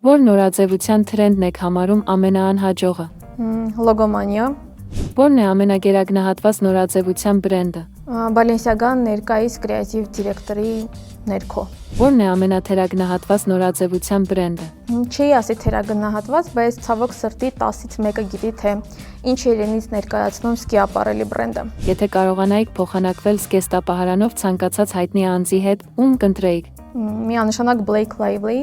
Որ նորաձևության թրենդն եք համարում ամենաանհաջողը։ Լոգոմանիա, Որն է ամենագերագնահատված նորաձևության բրենդը։ Բալենսիագան ներկայիս կրեատիվ դիրեկտորի ներքո։ Որն է ամենաթերագնահատված նորաձևության բրենդը։ Չի ասի թերագնահատված, բայց ցավոք սրտի 10-ից 1-ը գիտի, թե ինչ է իրենից ներկայացնում սկիապարելի բրենդը։ Եթե կարողանայիք փոխանակվել զգեստապահարանով ցանկացած հայտնի անձի հետ, ում կընտրեիք։ Միանշանակ Blake Lively,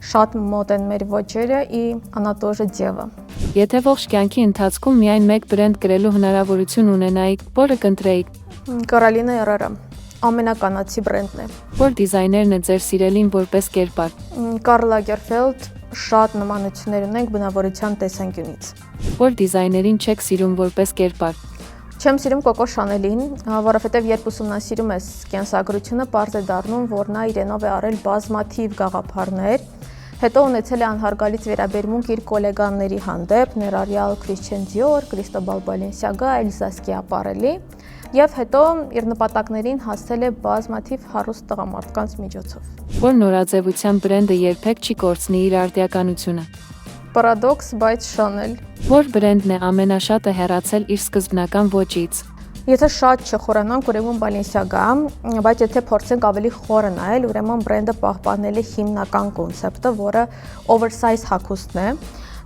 շատ մոտ են մեր ոճերը ի Она тоже дева։ Եթե ողջ կյանքի ընթացքում միայն մեկ բրենդ կրելու հնարավորություն ունենայիք, որը կընտրեիք։ Կարոլինա Էրերա, ամենականացի բրենդն է։ Որ դիզայներն է ձեր սիրելին որպես կերպար։ Կարլ Լագերֆելդ, շատ նմանություններ ունենք բնավորության տեսանկյունից։ Որ դիզայներին չեք սիրում որպես կերպար։ Չեմ սիրում Կոկո Շանելին, որովհետև երբ ուսումնասիրում ես կենսագրությունը, պարզ է դառնում, որ նա իրենով է արել բազմաթիվ գաղափարներ, հետո ունեցել է անհարգալից վերաբերմունք իր գոլեգաների հանդեպ, ներառյալ Քրիստիան Դիոր, Կրիստոբալ Բալենսիագա, Էլզա Սկիապարելի, եւ հետո իր նպատակներին հասել է բազմաթիվ հարուստ տղամարդկանց միջոցով։ Որ նորաձևության բրենդը երբեք չի կորցնի իր արդիականությունը։ Պարադոքս, բայց Շանել։ Որ բրենդն է ամենաշատը հեռացել իր սկզբնական ոճից։ Եթե շատ չխորանանք, ուրեմն Բալենսիագա, բայց եթե փորձենք ավելի խորը նայել, ուրեմն բրենդը պահպանել է հիմնական կոնցեպտը, որը oversize հագուստն է։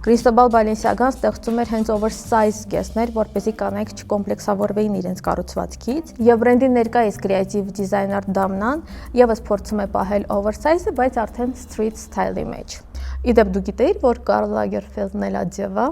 Կրիստոբալ Բալենսիագան ստեղծում էր հենց oversize զգեստներ, որպեսզի կանայք չկոմպլեքսավորվեին իրենց կառուցվածքից, եւ բրենդի ներկայիս կրեատիվ դիզայներ Դամնան եւս փորձում է պահել oversize-ը, բայց արդեն street style-ի մեջ։ Իդեպ դու գիտեիր, որ Կարլ Լագերֆելդն էլ է ձևա։